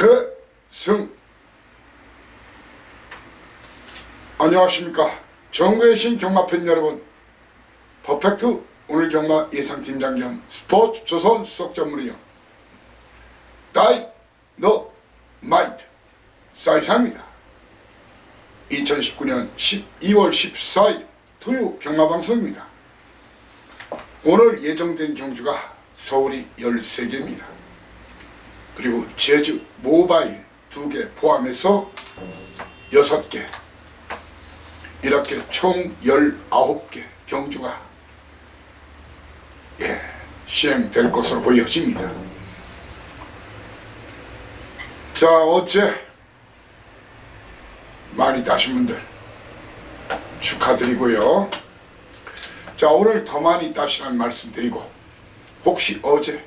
최승. 안녕하십니까. 전국의 신 경마팬 여러분, 퍼펙트 오늘 경마 예상팀장 겸 스포츠 조선 수석 전문위원 다이너마이트 사이사입니다. 2019년 12월 14일 토요 경마방송입니다. 오늘 예정된 경주가 서울이 13개입니다. 그리고 제주 모바일 2개 포함해서 6개, 이렇게 총 19개 경주가 시행될 것으로 보여집니다. 자, 어제 많이 따신 분들 축하드리고요. 자, 오늘 더 많이 따시라는 말씀 드리고, 혹시 어제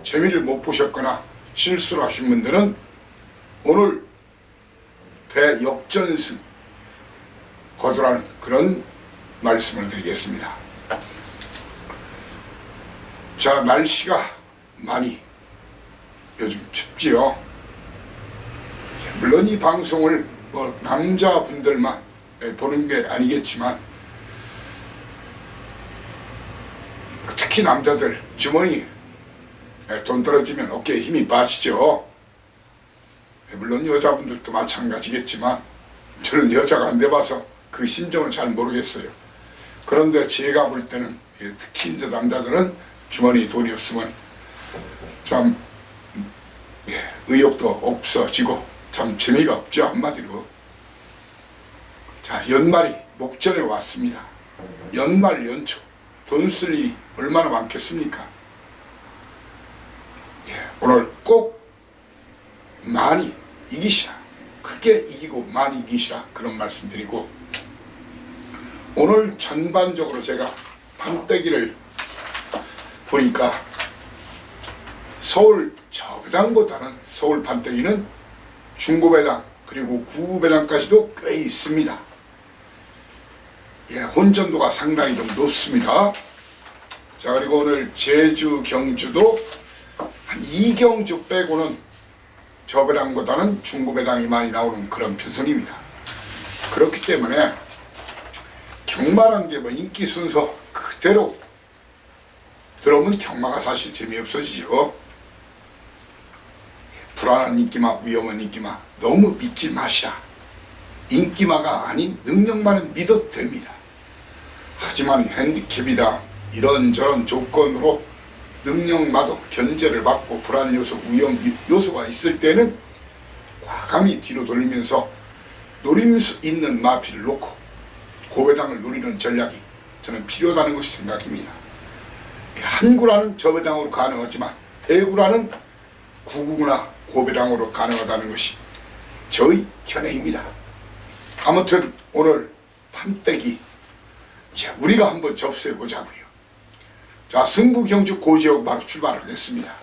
재미를 못 보셨거나 실수를 하신 분들은 오늘 대역전승 거절하는 그런 말씀을 드리겠습니다. 자, 날씨가 많이 요즘 춥지요. 물론 이 방송을 남자분들만 보는 게 아니겠지만, 특히 남자들 주머니 돈 떨어지면 어깨에 힘이 빠지죠. 물론 여자분들도 마찬가지겠지만 저는 여자가 안 돼봐서 그 심정을 잘 모르겠어요. 그런데 제가 볼 때는 특히 이제 남자들은 주머니에 돈이 없으면 참 의욕도 없어지고 참 재미가 없죠, 한마디로. 자, 연말이 목전에 왔습니다. 연말 연초 돈 쓸 일이 얼마나 많겠습니까? 오늘 꼭 많이 이기시라, 크게 이기고 많이 이기시라, 그런 말씀 드리고, 오늘 전반적으로 제가 판때기를 보니까 서울 저배당보다는 서울 판때기는 중고배당 그리고 구배당까지도 꽤 있습니다. 혼전도가 상당히 좀 높습니다. 자, 그리고 오늘 제주 경주도 한 2경주 빼고는 저배당보다는 중고배당이 많이 나오는 그런 편성입니다. 그렇기 때문에 경마란 게 인기 순서 그대로 들어오면 경마가 사실 재미없어지죠. 불안한 인기마, 위험한 인기마 너무 믿지 마시라. 인기마가 아닌 능력만은 믿어도 됩니다. 하지만 핸디캡이다 이런저런 조건으로 능력마도 견제를 받고 불안 요소, 위험 요소가 있을 때는 과감히 뒤로 돌리면서 노릴 수 있는 마피를 놓고 고배당을 노리는 전략이 저는 필요하다는 것이 생각입니다. 한구라는 저배당으로 가능하지만 대구라는 구구나 고배당으로 가능하다는 것이 저의 견해입니다. 아무튼 오늘 판때기 우리가 한번 접수해 보자고요. 자, 승부경주 고지역 바로 출발하겠습니다.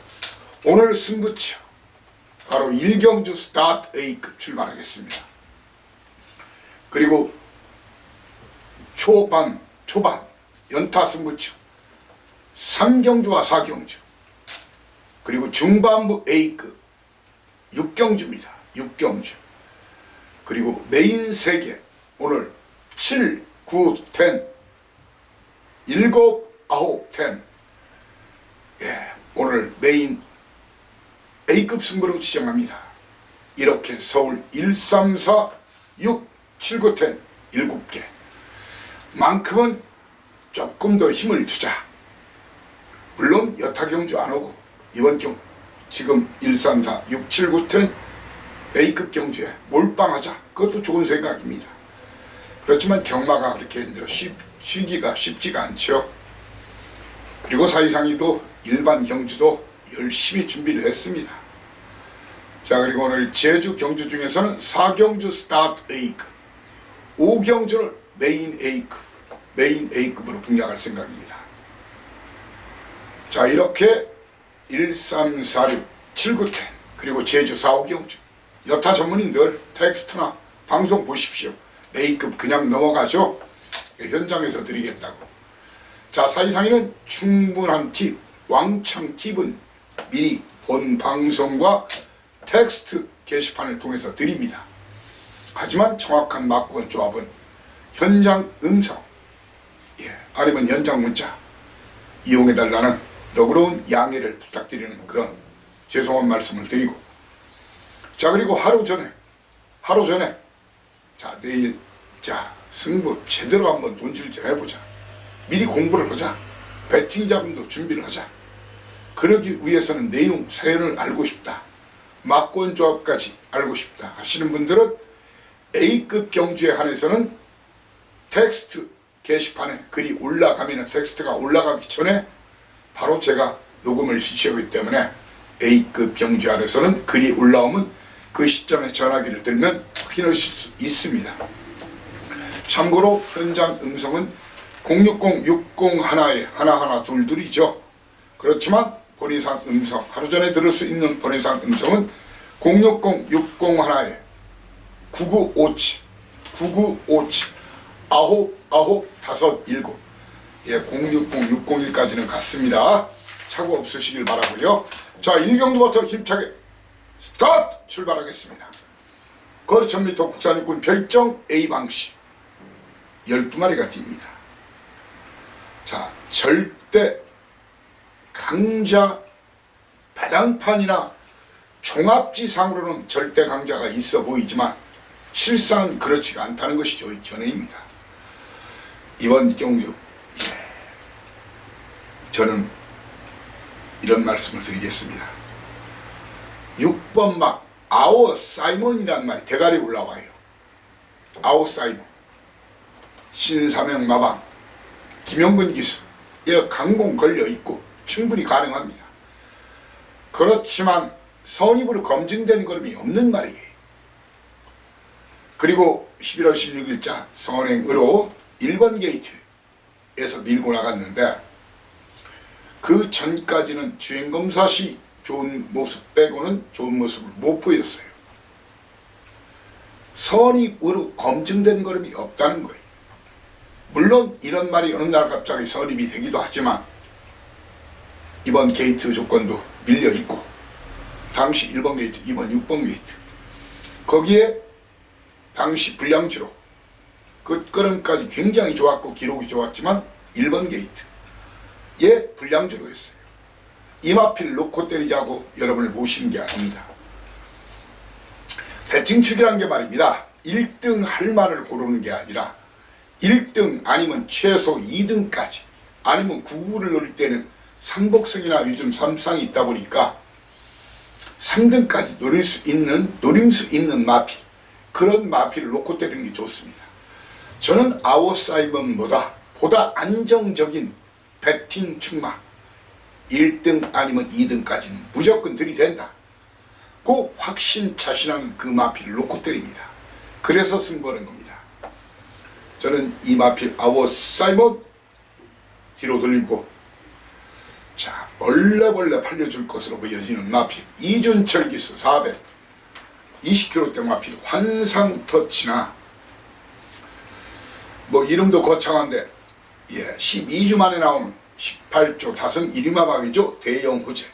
오늘 승부처 바로 1경주 스타트 A급 출발하겠습니다. 그리고 초반 연타 승부처 3경주와 4경주, 그리고 중반부 A급 6경주입니다. 6경주. 그리고 메인 3개 오늘 7, 9, 10 7, 9, 10 오늘 메인 A급 승부로 지정합니다. 이렇게 서울 1, 3, 4, 6, 7, 9, 10 7개 만큼은 조금 더 힘을 주자. 물론 여타경주 안오고 이번 경 지금 1, 3, 4, 6, 7, 9, 10 A급 경주에 몰빵하자. 그것도 좋은 생각입니다. 그렇지만 경마가 그렇게 쉬기가 쉽지가 않죠. 그리고 사이상이도 일반 경주도 열심히 준비를 했습니다. 자, 그리고 오늘 제주 경주 중에서는 4경주 스타트 A급, 5경주를 메인 A급으로 공략할 생각입니다. 자, 이렇게 1, 3, 4, 6, 7, 9, 10 그리고 제주 4, 5경주 여타 전문인들 텍스트나 방송 보십시오. A급 그냥 넘어가죠. 현장에서 드리겠다고. 자, 사이상에는 충분한 팁, 왕창 팁은 미리 본 방송과 텍스트 게시판을 통해서 드립니다. 하지만 정확한 막구원 조합은 현장 음성, 아니면 현장 문자 이용해달라는 너그러운 양해를 부탁드리는 그런 죄송한 말씀을 드리고, 자, 그리고 하루 전에 자, 내일 승부 제대로 한번 돈질 좀 해보자. 미리 공부를 하자. 배팅 자금도 준비를 하자. 그러기 위해서는 내용 사연을 알고 싶다, 막권 조합까지 알고 싶다 하시는 분들은 A급 경주에 한해서는 텍스트 게시판에 글이 올라가면, 텍스트가 올라가기 전에 바로 제가 녹음을 실시하기 때문에 A급 경주에 한해서는 글이 올라오면 그 시점에 전화기를 들면 확인할 수 있습니다. 참고로 현장 음성은 060-601-1122이죠. 그렇지만 본인상 음성, 하루 전에 들을 수 있는 본인상 음성은 060-601-9957 9957 060-601까지는 같습니다. 착오 없으시길 바라고요. 자, 1경주부터 힘차게 스타트! 출발하겠습니다. 거리 1000m 국산육군 별정 A방식 12마리가 뜁니다. 자, 절대 강자 배당판이나 종합지상으로는 절대 강자가 있어 보이지만 실상은 그렇지가 않다는 것이 저의 견해입니다. 이번 경주 저는 이런 말씀을 드리겠습니다. 6번 막 아워 사이먼이란 말이 대가리 올라와요. 아워 사이먼, 신사명 마방, 김영근 기수, 강공 걸려있고 충분히 가능합니다. 그렇지만 선입으로 검증된 걸음이 없는 말이에요. 그리고 11월 16일자 선행으로 1번 게이트에서 밀고 나갔는데, 그 전까지는 주행검사 시 좋은 모습 빼고는 좋은 모습을 못 보였어요. 선입으로 검증된 걸음이 없다는 거예요. 물론 이런 말이 어느 날 갑자기 선입이 되기도 하지만 이번 게이트 조건도 밀려있고, 당시 1번 게이트, 2번 6번 게이트, 거기에 당시 불량지로 끝걸음까지 굉장히 좋았고 기록이 좋았지만 1번 게이트에 불량지로 했어요. 이마필 놓고 때리자고 여러분을 모시는 게 아닙니다. 대칭축이란 게 말입니다. 1등 할 만을 고르는 게 아니라 1등 아니면 최소 2등까지, 아니면 9구를 노릴 때는 삼복승이나 요즘 3상이 있다 보니까 3등까지 노릴 수 있는 마필, 그런 마필을 놓고 때리는 게 좋습니다. 저는 아워사이먼보다 보다 안정적인 배팅 축마 1등 아니면 2등까지는 무조건 들이댄다, 그 확신 자신한 그 마필을 놓고 때립니다. 그래서 승부하는 겁니다. 저는 이 마필 아워사이먼 뒤로 돌리고, 자, 벌레 팔려줄 것으로 보여지는 마필 이준철 기수 420kg대 마필 환상터치나, 뭐 이름도 거창한데 12주 만에 나온 18조 다성 1위 마방이죠. 대형 호재.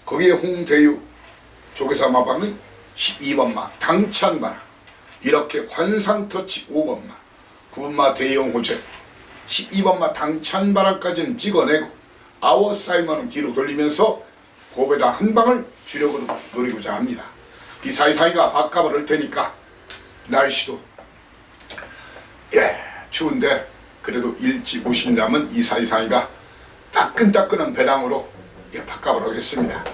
거기에 홍대유 조계사 마방은 12번마 당찬바라, 이렇게 환상터치 5번마, 9번마 대형 호재, 12번마 당찬바라까지는 찍어내고 아워사이먼은 뒤로 돌리면서 고배다 한 방을 주력으로 노리고자 합니다. 이 사이사이가 밥값을 할 테니까 날씨도 추운데 그래도 일찍 오신다면 이 사이사이가 따끈따끈한 배당으로 밥값을 하겠습니다.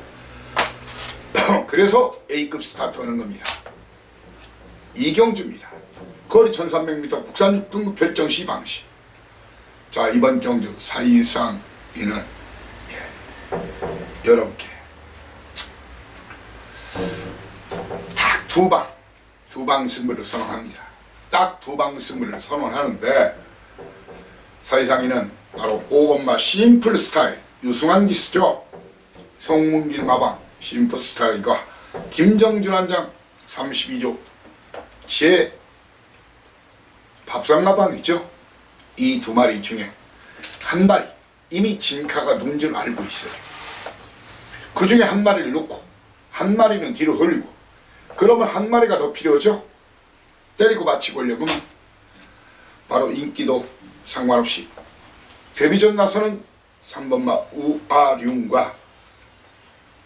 그래서 A급 스타트 하는 겁니다. 이경주입니다. 거리 1300m 국산 6등급 별정 C방식. 자, 이번 경주 사이상이는 여러분께 딱 두 방 승부를 선언합니다. 딱 두 방 승부를 선언하는데, 사이상이는 바로 5번마 심플 스타일 유승환 기수죠. 송문길 마방 심플 스타일과 김정준 한장 32조 제 밥상 마방이죠. 이 두 마리 중에 한 마리 이미 진카가 누군 줄 알고 있어요. 그 중에 한 마리를 놓고 한 마리는 뒤로 돌리고 그러면 한 마리가 더 필요하죠. 때리고 맞히고 하려면 바로 인기도 상관없이 데뷔전 나서는 3번마 우아륜과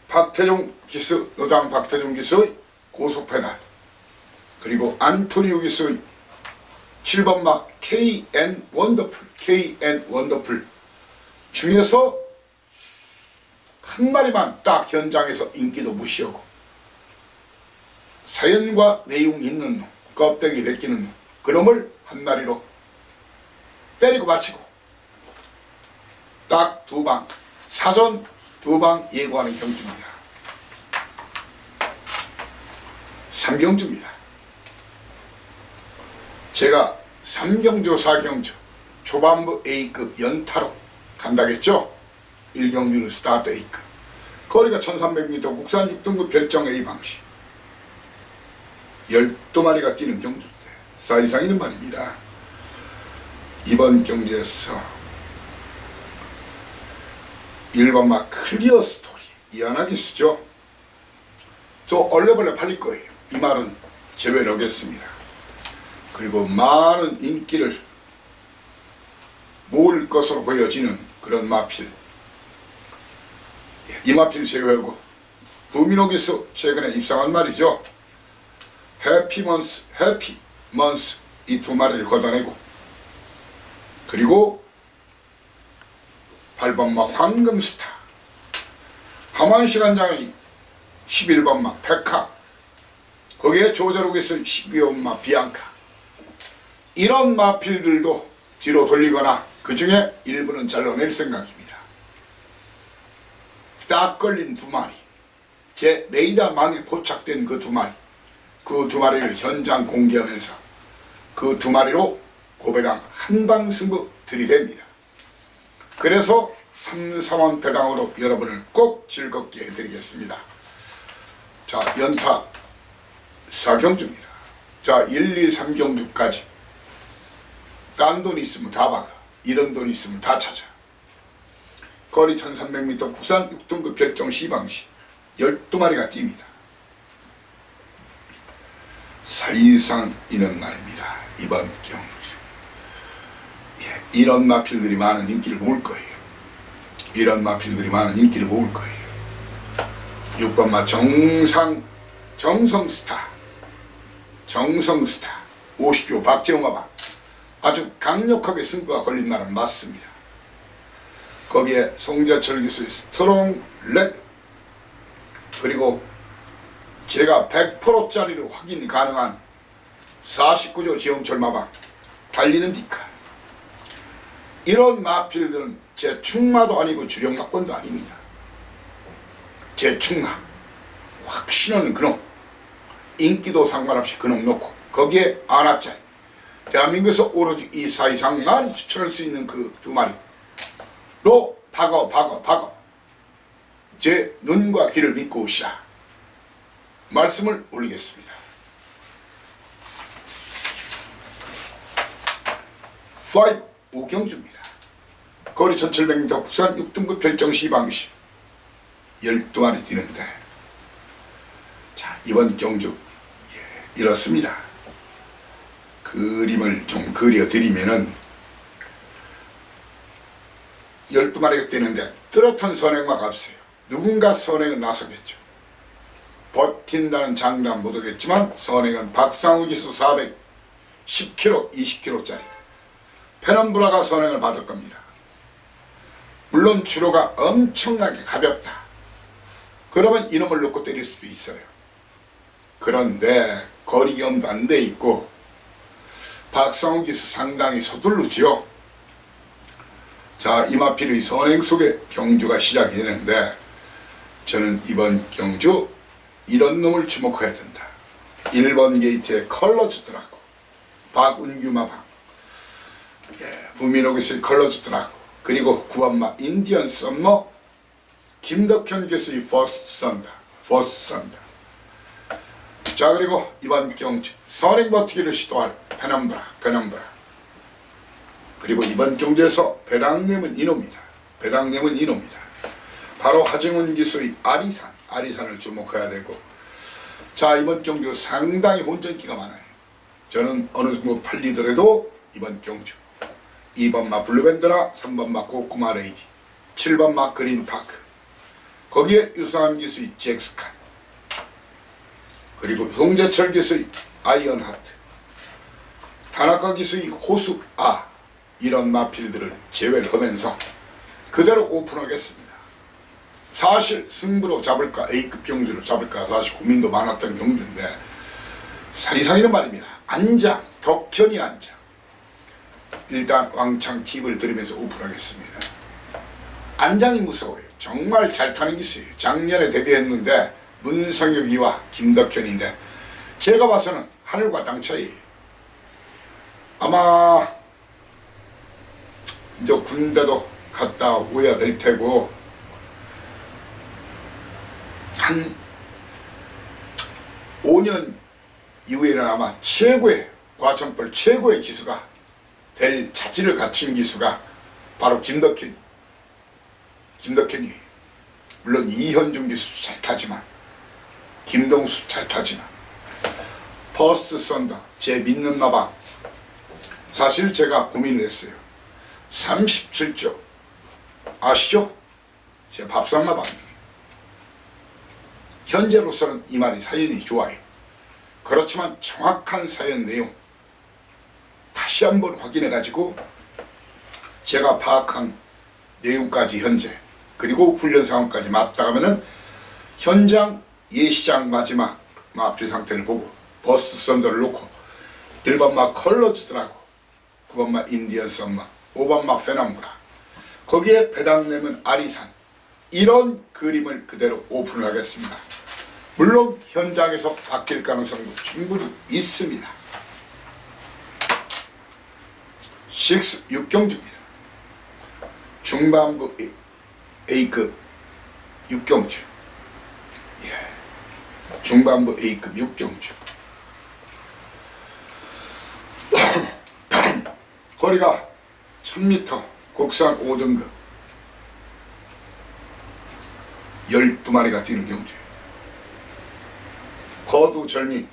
박태종 기수, 노장 박태종 기수의 고속페달, 그리고 안토니오 기수의 7번마 KN 원더풀 중에서 한 마리만 딱 현장에서 인기도 무시하고 사연과 내용 있는 놈, 껍데기 벗기는 놈, 그놈을 한 마리로 때리고 맞히고 딱 2방, 사전 2방 예고하는 경주입니다. 3경주입니다. 제가 3경주, 4경주 초반부 A급 연타로 간다겠죠. 1경주는 스타트 A급, 거리가 1300m, 국산 6등급 별정 A 방식, 12마리가 뛰는 경주인데 사이상이는 말입니다. 이번 경주에서 1번마 클리어 스토리 이하나기 수죠. 저 얼레벌레 팔릴 거예요. 이 말은 제외를 하겠습니다. 그리고 많은 인기를 모을 것으로 보여지는 그런 마필, 이 마필 제외하고 부민호 기수 최근에 입상한 말이죠. 해피먼스 이 2마리를 걷어내고, 그리고 8번마 황금스타, 함안시간장의 11번마 백화, 거기에 조자록에서 12번마 비앙카, 이런 마필들도 뒤로 돌리거나 그 중에 일부는 잘라낼 생각입니다. 딱 걸린 2마리, 제 레이더망에 포착된 그 2마리, 그 2마리를 현장 공개하면서 그 2마리로 고배당 한방 승부 들이댑니다. 그래서 3, 4원 배당으로 여러분을 꼭 즐겁게 해드리겠습니다. 자, 연타 4경주입니다. 자, 1, 2, 3경주까지 딴 돈 있으면 다 박아, 이런 돈 있으면 다 찾아. 거리 1300m, 국산 6등급 별정 C방식 12마리가 뜁니다. 사이상 이는 말입니다. 이번 경주, 이런 마필들이 많은 인기를 모을 거예요. 이런 마필들이 많은 인기를 모을 거예요. 6번마 정성스타 50교 박재홍마방, 아주 강력하게 승부가 걸린 날은 맞습니다. 거기에 송재철 기수의 스트롱 레드, 그리고 제가 100%짜리로 확인 가능한 49조 지형철 마방, 달리는 디카, 이런 마필들은 제 충마도 아니고 주력마권도 아닙니다. 제 충마 확신하는 그놈, 인기도 상관없이 그놈 놓고 거기에 아나짜리, 대한민국에서 오로지 이 사이상만 추천할 수 있는 그 2마리로 박어 제 눈과 귀를 믿고 오시라 말씀을 올리겠습니다. 5, 우경주입니다. 거리 1700m, 국산 6등급 별정 C방식 12마리 뛰는데, 자, 이번 경주 이렇습니다. 그림을 좀 그려드리면은 12마리가 뛰는데 뚜렷한 선행과 값이에요. 누군가 선행은 나서겠죠. 버틴다는 장담 못하겠지만 선행은 박상우 기수 410kg 20kg짜리 페넘브라가 선행을 받을 겁니다. 물론 주로가 엄청나게 가볍다. 그러면 이놈을 놓고 때릴 수도 있어요. 그런데 거리경도 안 돼 있고 박상우 기수 상당히 서둘르지요. 자, 이마필의 선행 속에 경주가 시작이 되는데, 저는 이번 경주 이런 놈을 주목해야 된다. 1번 게이트의 컬러즈 드라고, 박운규 마방, 부민호 기수의 컬러즈 드라고, 그리고 9번마 인디언 썸머, 김덕현 기수의 퍼스트 선다. 자, 그리고 이번 경주 선행 버티기를 시도할 페넘브라. 그리고 이번 경주에서 배당내면 이놈이다. 바로 하정훈 기수의 아리산을 주목해야 되고, 자, 이번 경주 상당히 혼전기가 많아요. 저는 어느 정도 팔리더라도 이번 경주 2번 마 블루밴드나 3번 마 고쿠마 레이디, 7번 마 그린파크, 거기에 유상한 기수의 잭스칸, 그리고 송재철 기수의 아이언하트, 타나카 기수의 호수아, 이런 마필들을 제외를 하면서 그대로 오픈하겠습니다. 사실 승부로 잡을까 A급 경주로 잡을까 사실 고민도 많았던 경주인데 사이상이란 말입니다. 안장, 덕현이 안장. 일단 왕창 팁을 드리면서 오픈하겠습니다. 안장이 무서워요. 정말 잘 타는 기수예요. 작년에 데뷔했는데 문성혁이와 김덕현인데 제가 봐서는 하늘과 땅 차이예요. 아마 이제 군대도 갔다 오야 될 테고 한 5년 이후에는 아마 최고의 과천벌 최고의 기수가 될 자질을 갖춘 기수가 바로 김덕현이에요. 물론 이현중 기수도 잘 타지만 김동수 잘 타지만 퍼스트 썬더 제 믿는 나방 사실 제가 고민을 했어요. 37조 아시죠? 제 밥상 나방이에요. 현재로서는 이 말이 사연이 좋아요. 그렇지만 정확한 사연 내용 다시 한번 확인해 가지고 제가 파악한 내용까지 현재 그리고 훈련 상황까지 맞다가면은 현장 예시장 마지막 마필 상태를 보고 버스 썬더를 놓고 1번 마 컬러즈들하고 9번 마 인디언 썸머 5번 마 페나무라 거기에 배당 내면 아리산 이런 그림을 그대로 오픈을 하겠습니다. 물론 현장에서 바뀔 가능성도 충분히 있습니다. 6경주입니다. 중반부 A급 6경주. 중반부 A급 6경주. 거리가 1000m 국산 5등급 12마리가 뛰는 경주예요. 거두절미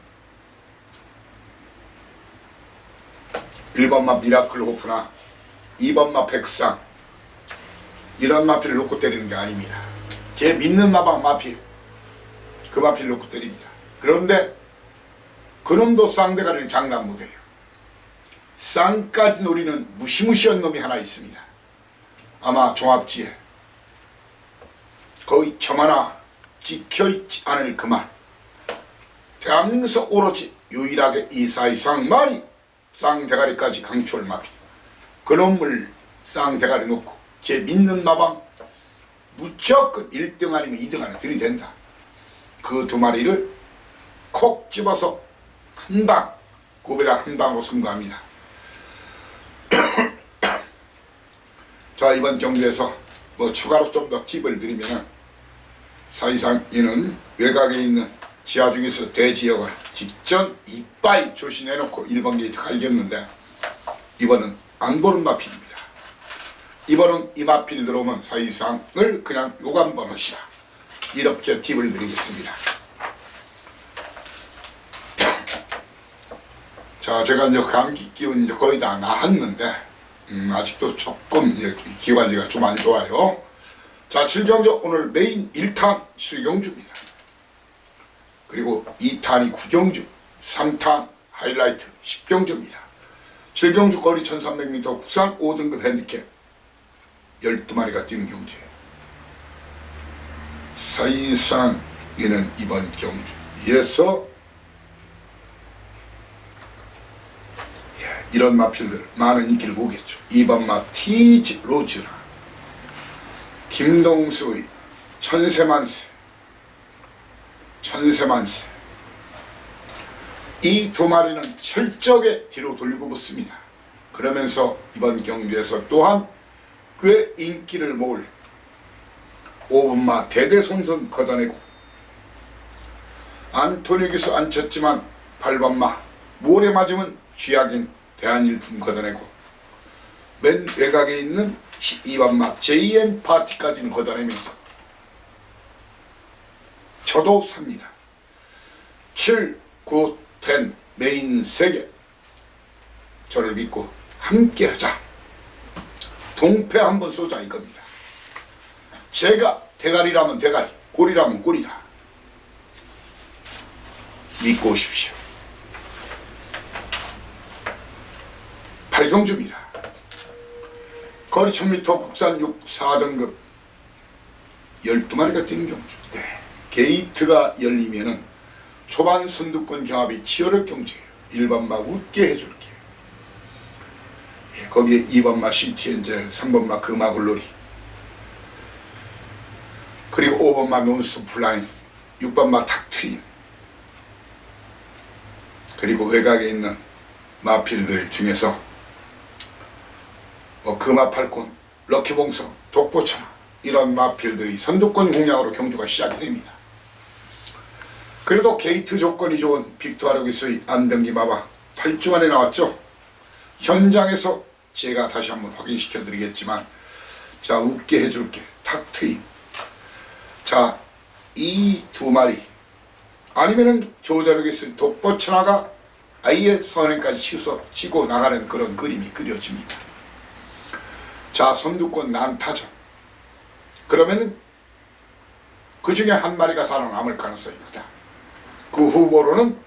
1번 마 미라클 호프나 2번 마 백상 이런 마필을 놓고 때리는 게 아닙니다. 제 믿는 마방 마필 그 마필을 놓고 때립니다. 그런데 그놈도 쌍대가리를 장난 못해요. 쌍까지 노리는 무시무시한 놈이 하나 있습니다. 아마 종합지에 거의 점 하나 찍혀있지 않을 그 말. 대한민국에서 오로지 유일하게 이 사이상 말이 쌍대가리까지 강추할 마필. 그놈을 쌍대가리 놓고 제 믿는 마방 무조건 1등 아니면 2등 안에 들이댄다. 그 두 마리를 콕 집어서 한방 고배당 한방으로 승부합니다. 자, 이번 경주에서 추가로 좀 더 팁을 드리면 사이상 이는 외곽에 있는 지하 중에서 대지역을 직전 이빠이 조신해놓고 1번 게이트 갈겼는데 이번은 안 보는 마필입니다. 이번은 이 마필 들어오면 사이상을 그냥 욕 한번 하시라. 이렇게 팁을 드리겠습니다. 자, 제가 이제 감기 기운이 이제 거의 다 나았는데 아직도 조금 기관지가 좀 안 좋아요. 자, 7경주 오늘 메인 1탄 수경주입니다. 그리고 2탄이 9경주, 3탄 하이라이트 10경주입니다. 7경주 거리 1300m 국산 5등급 핸디캡 12마리가 뛰는 경주예요. 사이상에는 이번 경주에서 이런 마필들 많은 인기를 보겠죠. 2번 마 티지 로즈나 김동수의 천세만세 이 두 마리는 철저하게 뒤로 돌리고 붙습니다. 그러면서 이번 경주에서 또한 꽤 인기를 모을 5번마 대대손손 걷어내고 안토니 기수 안 쳤지만 8번마 모래 맞으면 쥐약인 대한일품 걷어내고 맨 외곽에 있는 12번마 JM 파티까지는 걷어내면서 저도 삽니다. 7, 9, 10 메인 3개 저를 믿고 함께 하자. 동패 한번 쏘자 이겁니다. 제가 대가리라면 대가리, 꼬리라면 꼬리다. 믿고 오십시오. 8경주입니다. 거리 1000m 국산 6 4등급 12마리가 뛰는 경주. 네. 게이트가 열리면은 초반 선두권 경합이 치열할 경주예요. 1번마 웃게 해줄게. 예, 거기에 2번마 시티엔젤, 3번마 금화글로리, 그리고 5번마 논스톱 플라잉, 6번마 닥트린, 그리고 외곽에 있는 마필들 중에서 금화팔콘, 럭키봉성, 독보차 이런 마필들이 선두권 공략으로 경주가 시작이 됩니다. 그래도 게이트 조건이 좋은 빅투아르기스의 안병기 마바 8주 만에 나왔죠. 현장에서 제가 다시 한번 확인시켜 드리겠지만, 자, 웃게 해줄게 탁트인, 자, 이 두 마리 아니면은 조자르기스 독보천하가 아예 선행까지 치고 나가는 그런 그림이 그려집니다. 자, 선두권 난타전. 그러면은 그 중에 한 마리가 살아남을 가능성이 크다. 그 후보로는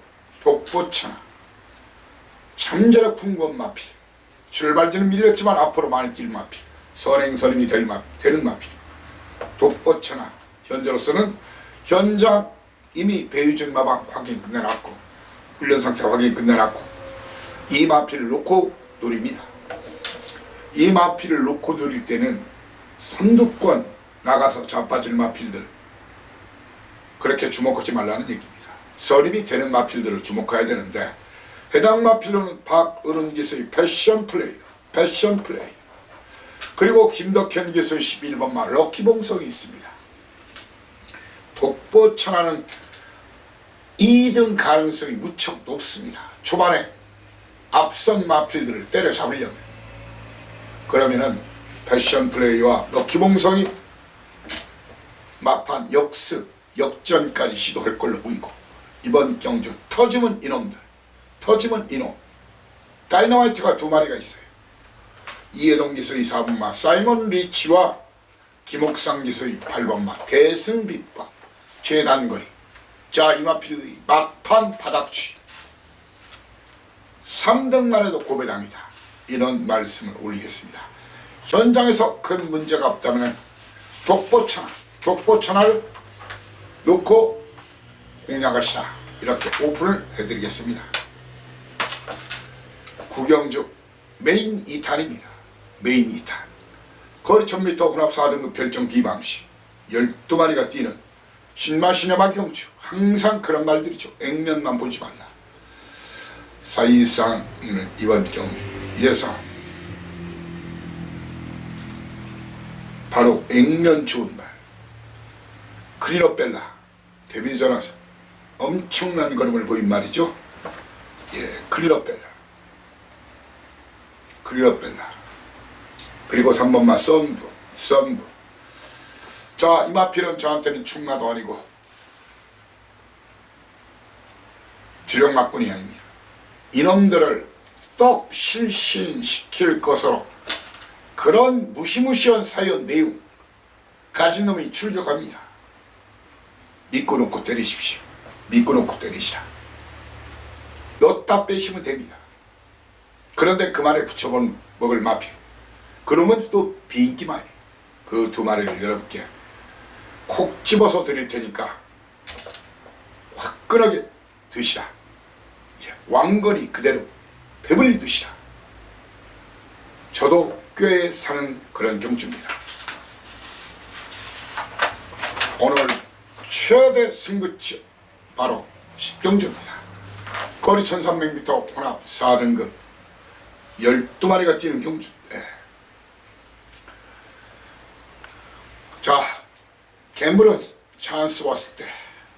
독보천하, 참저력 풍부한 마필, 출발지는 밀렸지만 앞으로 많이 뛸 마필, 선행선임이 되는 마필, 독보천하. 현재로서는 현장 이미 배유준 마방 확인 끝내놨고 훈련상태 확인 끝내놨고 이 마필을 놓고 노립니다. 이 마필을 놓고 노릴 때는 선두권 나가서 자빠질 마필들 그렇게 주목하지 말라는 얘기입니다. 선임이 되는 마필들을 주목해야 되는데, 해당 마필로는 박은훈 기수의 패션 플레이, 그리고 김덕현 기수의 11번마 럭키봉성이 있습니다. 독보천하는 2등 가능성이 무척 높습니다. 초반에 앞선 마필들을 때려잡으려면. 그러면은 패션 플레이와 럭키봉성이 막판 역전까지 시도할 걸로 보이고, 이번 경주 터지면 이놈들, 터지면 이놈. 다이너마이트가 두 마리가 있어요. 이해동 기수의 4번마 사이먼 리치와 김옥상 기수의 8번마 대승빛과 최단거리. 자, 이 마필의 막판 바닥취 3등만 해도 고배당이다. 이런 말씀을 올리겠습니다. 현장에서 큰 문제가 없다면 독보천하를 놓고 공략하시라, 이렇게 오픈을 해드리겠습니다. 구경주 메인 2탄입니다. 메인 2탄 거리 1000m 혼합 4등급 별정 비방시 12마리가 뛰는 신마시네마 경주. 항상 그런 말들이죠. 액면만 보지 말라. 사실상 이번 경주 예상 바로 액면 좋은 말. 크리노벨라 데뷔 전화서 엄청난 걸음을 보인 말이죠. 예, 크리노벨라. 그리고 3번마 썸부. 자, 이 마필은 저한테는 충마도 아니고 주력막군이 아닙니다. 이놈들을 떡 실신시킬 것으로 그런 무시무시한 사연 내용 가진 놈이 출격합니다. 믿고 놓고 때리십시오. 믿고 놓고 때리시라. 넣다 빼시면 됩니다. 그런데 그 말에 붙여본 먹을 마필, 그러면 또 비인기 말이에요. 그 두 마리를 여러분께 콕 집어서 드릴 테니까 화끈하게 드시라. 왕거리 그대로 배불리 드시라. 저도 꽤 사는 그런 경주입니다. 오늘 최대 승부처 바로 10경주입니다. 거리 1300m 혼합 4등급 12마리가 뛰는 경주. 자, 갬블은 찬스 왔을 때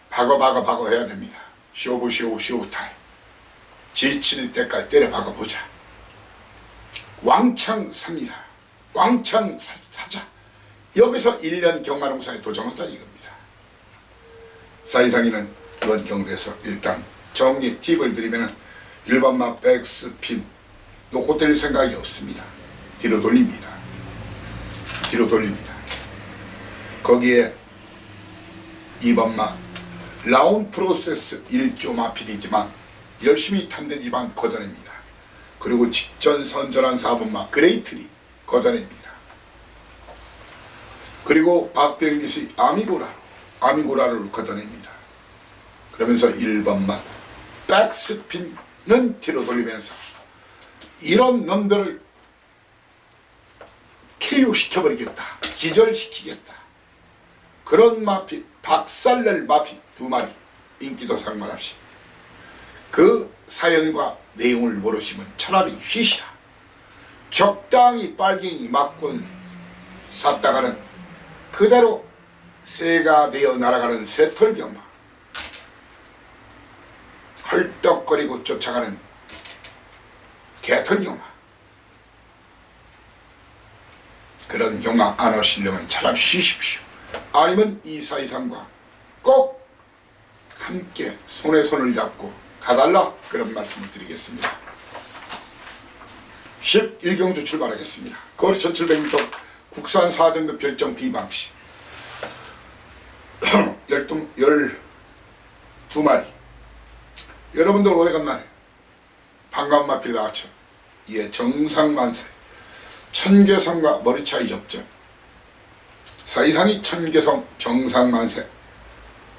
박어 해야 됩니다. 쇼부 타임. 지칠 때까지 때려 박아보자. 왕창 삽니다. 왕창 사자. 여기서 1년 경마농사에 도전한다 이겁니다. 사이상이는 이번 경주에서 일단 정리 팁을 드리면 1번마 백스핀 놓고 때릴 생각이 없습니다. 뒤로 돌립니다. 뒤로 돌립니다. 거기에 2번마 라운 프로세스 1조 마필이지만 열심히 탐내지만 걷어냅니다. 그리고 직전 선전한 4번마 그레이트리 걷어냅니다. 그리고 박병기시 아미고라를 걷어냅니다. 그러면서 1번마 백스핀은 뒤로 돌리면서 이런 놈들을 KO 시켜버리겠다. 기절시키겠다. 그런 마피, 박살낼 마피 2마리, 인기도 상관없이 그 사연과 내용을 모르시면 차라리 쉬시라. 적당히 빨갱이 맞고 샀다가는 그대로 새가 되어 날아가는 새털경마, 헐떡거리고 쫓아가는 개털경마, 그런 경마 안 하시려면 차라리 쉬십시오. 아니면 이사이상과 꼭 함께 손에 손을 잡고 가달라, 그런 말씀을 드리겠습니다. 11경주 출발하겠습니다. 거리 1700m 국산 4등급 별정 비방시 12마리. 여러분들 오래간만에 반가운 마필 나왔죠. 이에 정상만세 천개성과 머리차이 접전, 사이상이 천개성 정상만세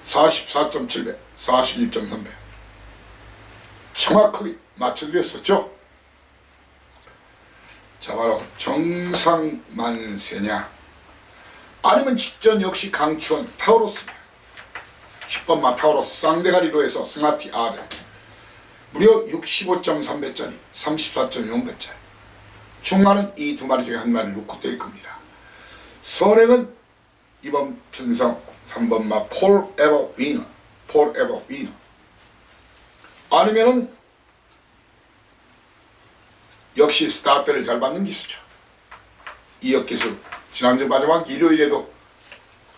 44.7배 41.3배 정확하게 맞춰드렸었죠. 자, 바로 정상만세냐 아니면 직전 역시 강추원 타우로스냐. 10번마 타우로스 쌍대가리로 해서 승하티 아들 무려 65.3배짜리 34.0배짜리 중간은 이 2마리 중에 한 마리를 놓고 뗄 겁니다. 선행은 이번 편성 3번마 폴에버 위너 아니면은 역시 스타트를 잘 받는 기수죠. 이역기수 지난주 마지막 일요일에도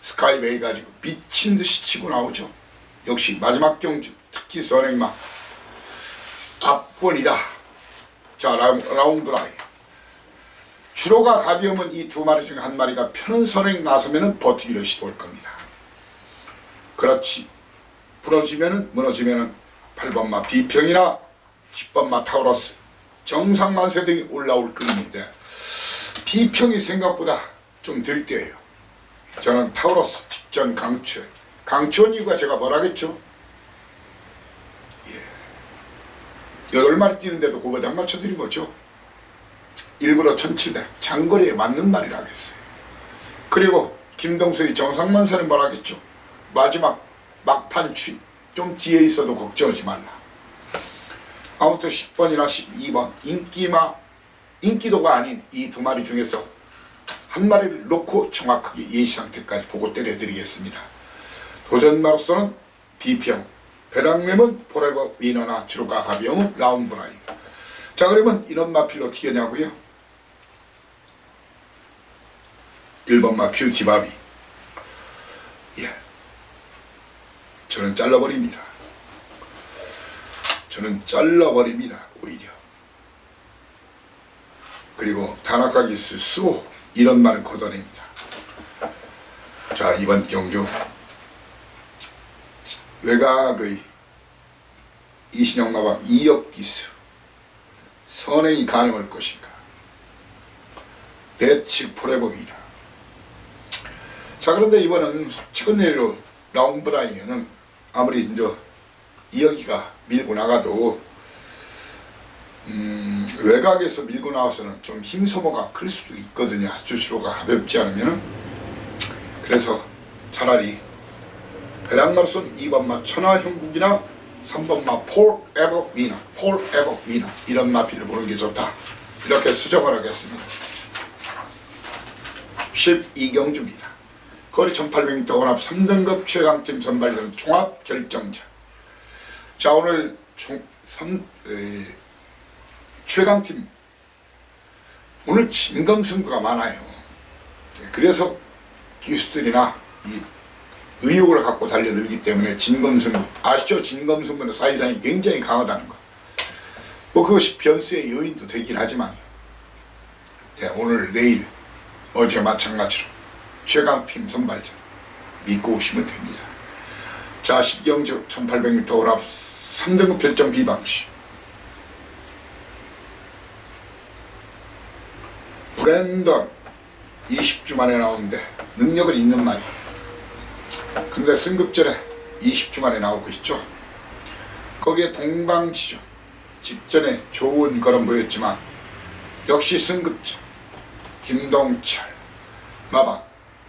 스카이웨이 가지고 미친듯이 치고 나오죠. 역시 마지막 경주 특히 선행마 압권이다. 자, 라운드라이 주로가 가벼우면 이 2마리 중에 한 마리가 편은 선행 나서면은 버티기를 시도할 겁니다. 그렇지 무너지면은 8번마 비평이나 10번마 타우러스 정상만세 등이 올라올 그림인데 비평이 생각보다 좀 덜 뛰어요. 저는 타우러스 직전 강추원 이유가 제가 뭐라겠죠? 8마리 뛰는데도 그거다 안 맞춰드린 거죠. 일부러 1700 장거리에 맞는 말이라고 했어요. 그리고 김동석이 정상만세는 뭐라겠죠? 마지막 막판 좀 뒤에 있어도 걱정하지 말라. 아무튼 10번이나 12번 인기도가 아닌 이 2마리 중에서 한 마리를 놓고 정확하게 예시상태까지 보고 때려드리겠습니다. 도전마로서는 비평, 배당매은 포레버 위너나 주로가 가벼운 라운브라인. 자, 그러면 이런 마필로 어떻게 하냐고요? 1번마 큐지바비. 저는 잘라버립니다. 오히려. 그리고 다나카기스 수호 이런 말을 걷어냅니다. 자, 이번 경주 외곽의 이신영마방 이역기수 선행이 가능할 것인가. 대치 포레버기라. 자, 그런데 이번은 최근에로 라운브라이면은 아무리 이제 이역이가 밀고 나가도 외곽에서 밀고 나와서는 좀 힘 소모가 클 수도 있거든요. 주시로가 가볍지 않으면은. 그래서 차라리 배당마로서는 2번마 천하형국이나 3번마 폴에버 위너 이런 마필을 보는 게 좋다. 이렇게 수정을 하겠습니다. 12경주입니다. 거리 1800m 혼합 3등급 최강팀 선발전 종합 결정전. 자, 오늘 최강팀 오늘 진검승부가 많아요. 그래서 기수들이나 이 의욕을 갖고 달려들기 때문에 진검승부, 아시죠? 진검승부는 사이상이 굉장히 강하다는 거. 뭐 그것이 변수의 요인도 되긴 하지만, 네, 오늘 내일 어제 마찬가지로 최강팀 선발전 믿고 오시면 됩니다. 자, 십경주 1800m 오랍 3등급 결정 비방시 브랜던 20주 만에 나오는데 능력은 있는 말이에요. 근데 승급전에 20주 만에 나오고 있죠. 거기에 동방지죠. 직전에 좋은 걸음 보였지만 역시 승급전 김동철 마방,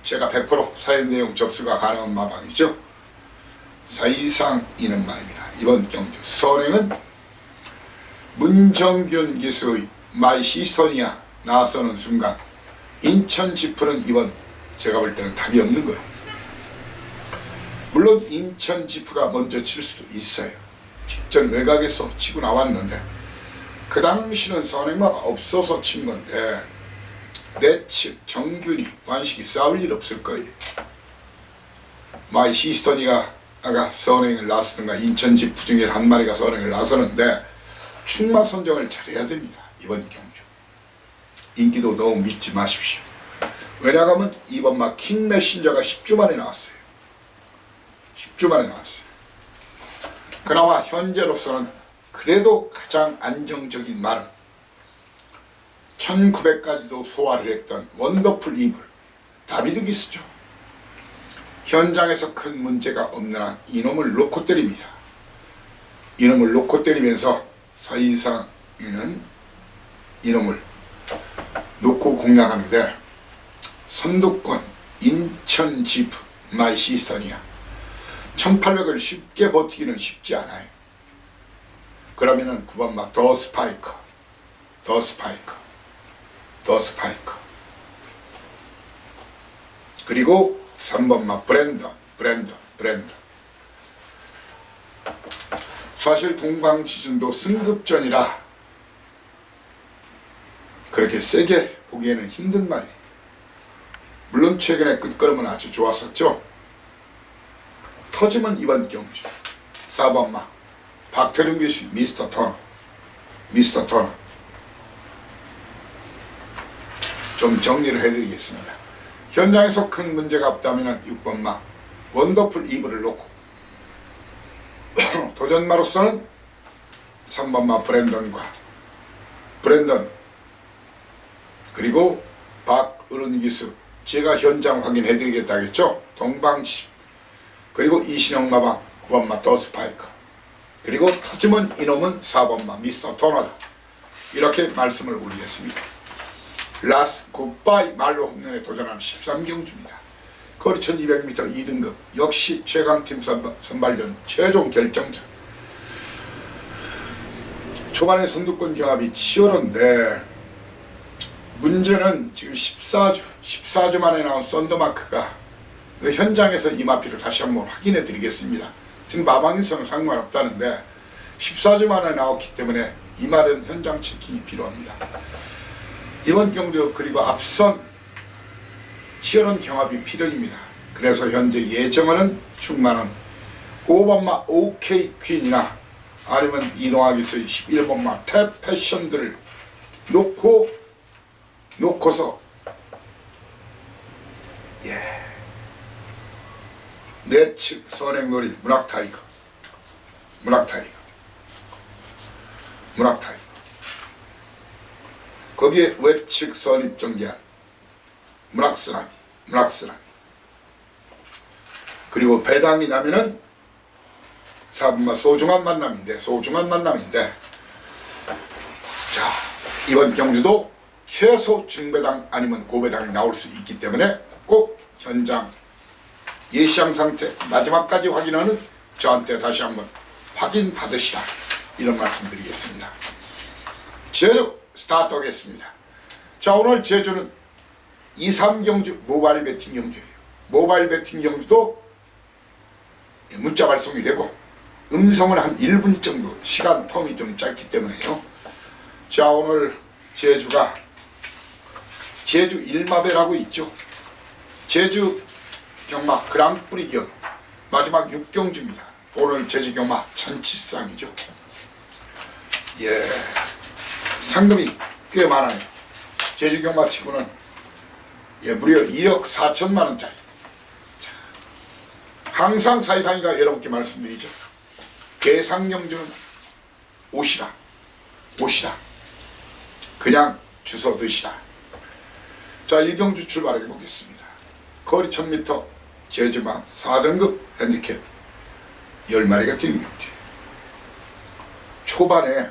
제가 100% 사연 내용 접수가 가능한 마방이죠. 사이상 이는 말입니다. 이번 경주 선행은 문정균 기수의 마이시스토니아 나서는 순간 인천 지프는 이번 제가 볼 때는 답이 없는 거예요. 물론 인천 지프가 먼저 칠 수도 있어요. 직전 외곽에서 치고 나왔는데 그 당시는 선행마가 없어서 친 건데 내측 정균이 관식이 싸울 일 없을 거예요. 마이시스토니가 아까 선행을 나서든가 인천 지프 중에 한 마리가 선행을 나서는데 충마 선정을 잘해야 됩니다. 이번 경주 인기도 너무 믿지 마십시오. 왜냐하면 이번 막 킹메신저가 10주 만에 나왔어요. 10주 만에 나왔어요. 그나마 현재로서는 그래도 가장 안정적인 말은 1900까지도 소화를 했던 원더풀 이블 다비드 기스죠. 현장에서 큰 문제가 없는 한 이놈을 놓고 때립니다. 이놈을 놓고 때리면서 사이상에는 이놈을 놓고 공략하는데 선두권 인천 지프 마이시스토니아 1800을 쉽게 버티기는 쉽지 않아요. 그러면은 9번마 더 스파이커 그리고 3번마 브랜던. 사실 동방지준도 승급전이라 그렇게 세게 보기에는 힘든 말이에요. 물론 최근에 끝걸음은 아주 좋았었죠. 터지면 이번 경주 4번마 박태룡 교수 미스터 터너 좀 정리를 해드리겠습니다. 현장에서 큰 문제가 없다면 6번마 원더풀 이브를 놓고 도전마로서는 3번마 브랜던 그리고 박은훈 기수 제가 현장 확인해드리겠다 하겠죠. 동방지 그리고 이신영 마방 9번마 더 스파이커 그리고 터지면 이놈은 4번마 미스터 터너다. 이렇게 말씀을 올리겠습니다. 라스 굿바이 말로 홈런에 도전하는 13경주입니다. 거리 1200m 2등급 역시 최강팀 선발전 최종 결정전. 초반에 선두권 경합이 치열한데 문제는 지금 14주 만에 나온 썬더마크가 현장에서 이마피를 다시 한번 확인해 드리겠습니다. 지금 마방에서는 상관없다는데 14주 만에 나왔기 때문에 이 말은 현장 체킹이 필요합니다. 이번 경주 그리고 앞선 치열한 경합이 필요입니다. 그래서 현재 예정하는 충만은 5번마 OK 퀸이나 아니면 이동하기서의 11번마 탭 패션들을 놓고서 내측 선행놀이 문학타이거 거기에 외측 선입정기한 문학스라미 그리고 배당이 나면은 4번마 소중한 만남인데 자 이번 경주도 최소 중배당 아니면 고배당이 나올 수 있기 때문에 꼭 현장 예시장 상태 마지막까지 확인하는 저한테 다시 한번 확인 받으시라 이런 말씀 드리겠습니다. 제주 스타트 하겠습니다. 자 오늘 제주는 2, 3경주 모바일 배팅 경주예요. 모바일 배팅 경주도 문자 발송이 되고 음성은 한 1분 정도 시간 텀이 좀 짧기 때문에요. 자 오늘 제주가 제주 일마배라고 있죠. 제주 경마 그랑프리 겸 마지막 6경주입니다. 오늘 제주경마 잔치상이죠. 예, 상금이 꽤 많아요. 제주경마 치고는 예, 무려 1억 4천만원짜리. 항상 사이상이가 여러분께 말씀드리죠. 대상경주는 오시라. 그냥 주워 드시라. 자, 1경주 출발해 보겠습니다. 거리 1000m 제주마 4등급 핸디캡 10마리가 뛰는 경주. 초반에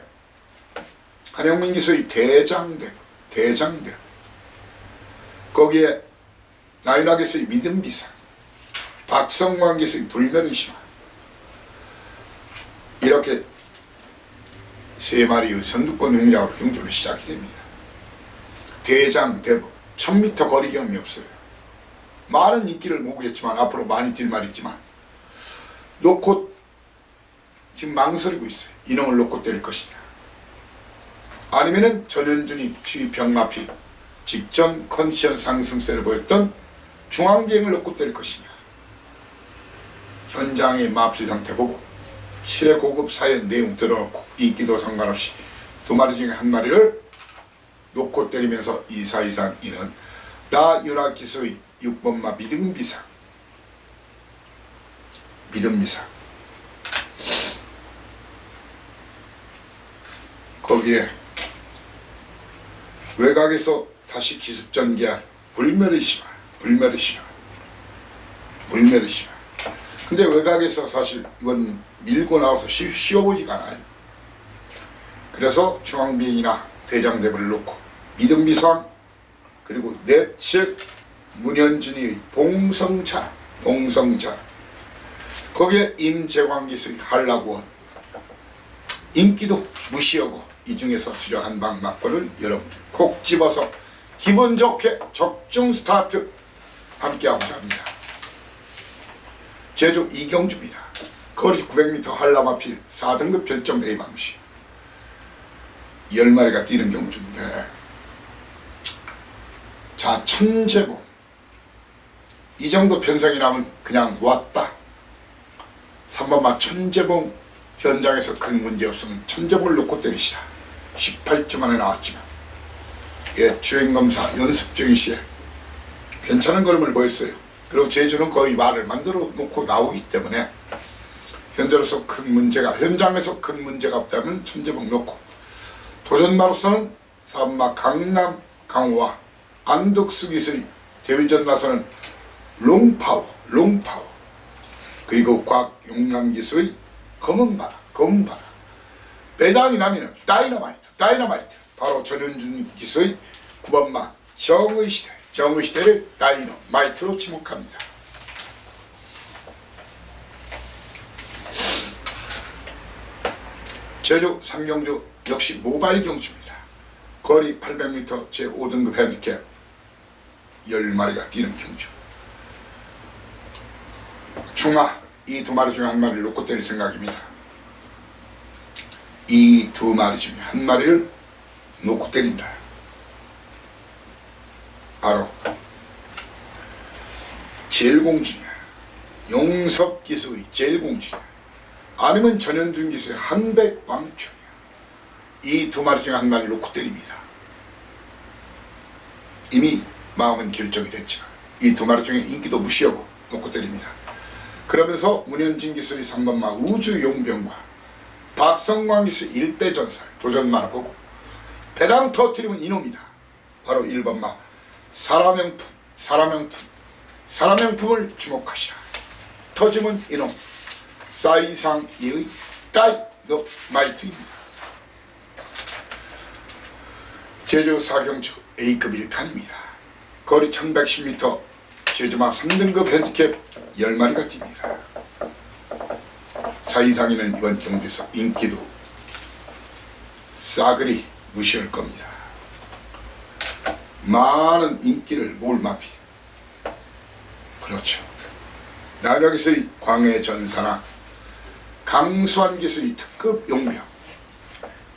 한영민 기수의 대장대 거기에 나윤아 기수의 믿음비상, 박성광 기수의 불멸의 신화, 이렇게 세 마리의 선두권 용량으로 경주를 시작이 됩니다. 대장대부 1000m 거리 경험이 없어요. 많은 인기를 모으겠지만 앞으로 많이 뛸 말이지만 놓고 지금 망설이고 있어요. 이놈을 놓고 때릴 것이냐, 아니면은 전현준이 취병마피 직전 컨디션 상승세를 보였던 중앙비행을 놓고 때릴 것이냐. 현장의 마피 상태 보고 최고급 사연 내용 들어놓고 인기도 상관없이 두 마리 중에 한 마리를 놓고 때리면서 2사 이상 이는 나윤아 기수의 6번마 믿음비상. 거기에 외곽에서 다시 기습전개할 불멸의 신화. 근데 외곽에서 사실 이건 밀고 나와서 쉬어보지가 않아요. 그래서 중앙비행이나 대장대부를 놓고 믿음비상, 그리고 넷측 문현준이의 봉성차, 거기에 임재광기수의 한라구원, 인기도 무시하고 이 중에서 수령 한방 맞고를 여러분 콕 집어서 기분 좋게 적중 스타트 함께하고자 합니다. 제주 이경주입니다. 거리 900m 한라마필 4등급 별점 A방시 10마리가 뛰는 경주인데, 자, 천재봉 이 정도 편성이 나면 그냥 왔다. 3번마 천재봉 현장에서 큰 문제 없으면 천재봉을 놓고 때리시라. 18주 만에 나왔지만 예, 주행검사 연습 중인 시에 괜찮은 걸음을 보였어요. 그리고 제주는 거의 말을 만들어 놓고 나오기 때문에 현재로서 현장에서 큰 문제가 없다면 천재봉 놓고, 도전마로서는 3마 강남 강호와 안덕수 기수의 대위전 나서는 롱파워, 그리고 곽용남 기수의 검은 바다, 배당이 나면은 다이너마이트, 바로 전현준 기수의 9번마 정의시대를 다이너마이트로 지목합니다. 제주 3경주 역시 모바일 경주입니다. 거리 800m 제5등급 핸디캡 10마리가 뛰는 경주. 중하 이 두 마리 중에 한 마리를 놓고 때릴 생각입니다. 이 두 마리 중에 한 마리를 놓고 때린다. 바로 제일공주냐, 용섭기수의 제일공주냐, 아니면 전현준 기수의 한백왕초냐. 이 두 마리 중에 한 마리를 놓고 때립니다. 이미 마음은 결정이 됐지만 이 두 마리 중에 인기도 무시하고 놓고 때립니다. 그러면서 문현진 기수의 3번마 우주용병과 박성광 기수의 일대전설 도전만을 보고 배당 터뜨리면 이놈이다. 바로 1번마 사라명품을 주목하시라. 터지면 이놈 사이상이의 다이너마이트입니다. 제주 4경주 A급 1칸입니다. 거리 1110m 제주마 3등급 핸디캡 10마리가 뜁니다. 사이상이는 이번 경주에서 인기도 싸그리 무시할 겁니다. 많은 인기를 모을 마피. 그렇죠. 나윤아 기수의 광해전사나 강수환 기수의 특급 용병,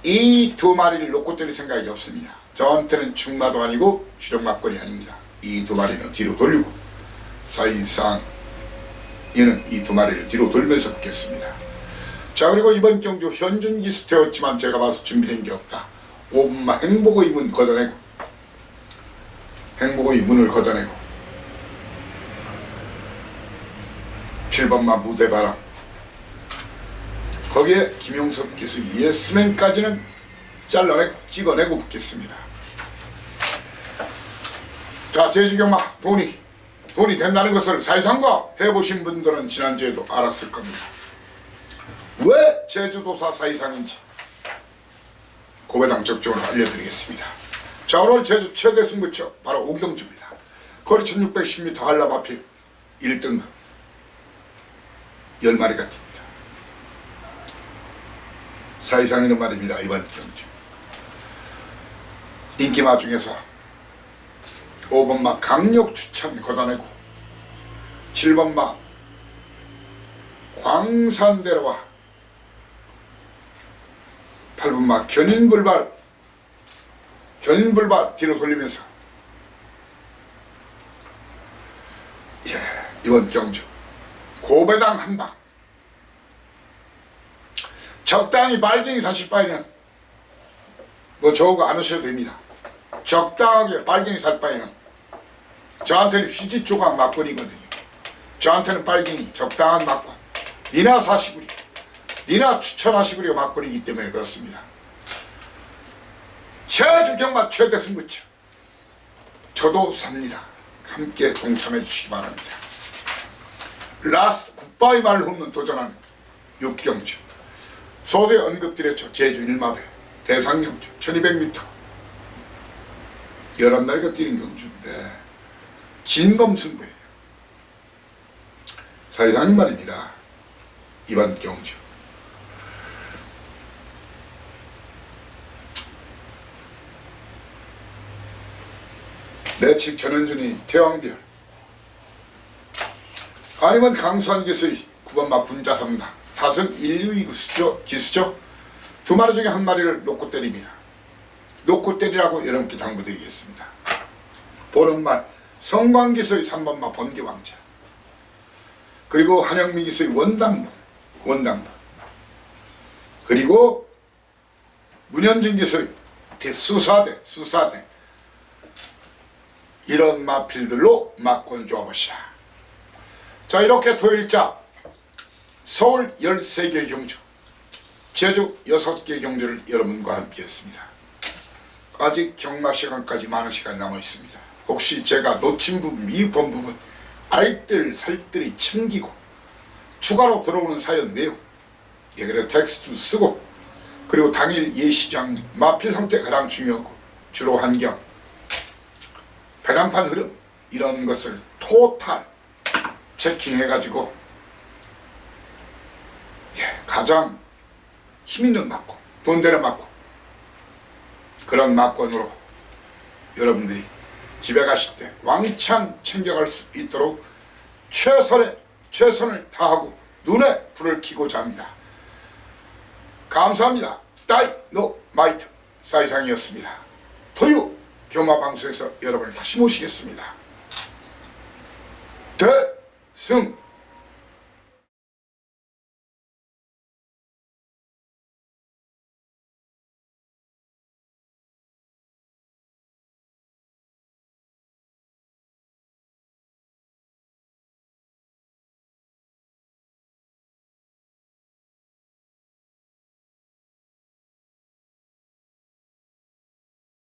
이 두 마리를 놓고 때릴 생각이 없습니다. 저한테는 충마도 아니고 주력막걸리 아닙니다. 이 두 마리는 뒤로 돌리고 사이상 이는 이 두 마리를 뒤로 돌면서 붙겠습니다. 자, 그리고 이번 경주 현준기 스테였지만 제가 봐서 준비된 게 없다. 5분만 행복의 문 걷어내고, 행복의 문을 걷어내고, 7번마 무대바람, 거기에 김용석 기수 예스맨까지는 잘라내고 찍어내고 붙겠습니다. 자, 제주경마 돈이 된다는 것을 사이상과 해보신 분들은 지난주에도 알았을 겁니다. 왜 제주도사 사이상인지 고배당 적중을 알려드리겠습니다. 자, 오늘 제주 최대 승부처 바로 오경주입니다. 거리 1610m 한라마필 1등 10마리가 뜁니다. 사이상이는 말입니다. 이번 경주 인기마 중에서 5번마 강력 추천 걷어내고 7번마 광산대로와 8번마 견인불발 뒤로 돌리면서 이번 경주 고배당 한방 적당히 빨갱이 사실 바에는 뭐 저거 안 하셔도 됩니다. 적당하게 빨갱이 살 바에는 저한테는 휘지 조각 막걸리거든요. 저한테는 빨갱이 적당한 막걸 니나 사시구리 니나 추천하시구리 막걸리이기 때문에 그렇습니다. 제주 경마 최대 승부처 저도 삽니다. 함께 동참해 주시기 바랍니다. 라스트 굿바이 말로 없는 도전하는 육경주 소대 언급드렸죠. 제주 1마배 대상경주 1200m 11마리가 뛰는 경주인데 진검승부예요. 사이상님 말입니다. 이번 경주 내측 전현준이 태왕별 아니면 강수한기수의 9번마 분자삼당 다승 1, 2 기수죠. 두 마리 중에 한 마리를 놓고 때립니다. 놓고 때리라고 여러분께 당부드리겠습니다. 보름말 성광기수의 3번마 번개왕자 그리고 한영미 기수의 원당분 그리고 문현진 기수의 수사대 이런 마필들로 막권 줘보시라. 자, 이렇게 토요일자 서울 13개 경주 제주 6개 경주를 여러분과 함께 했습니다. 아직 경마 시간까지 많은 시간 남아 있습니다. 혹시 제가 놓친 부분, 미흡한 부분, 알뜰 살뜰히 챙기고 추가로 들어오는 사연 내용 그래 텍스트 쓰고 그리고 당일 예시장 마필 상태 가장 중요하고 주로 환경 배당판 흐름 이런 것을 토탈 체킹해가지고 가장 힘있는 막권 돈 되는 막권 그런 막권으로 여러분들이 집에 가실 때 왕창 챙겨갈 수 있도록 최선을 다하고 눈에 불을 켜고자 합니다. 감사합니다. 다이노마이트 사이상이었습니다. 토요 경마방송에서 여러분을 다시 모시겠습니다. 대승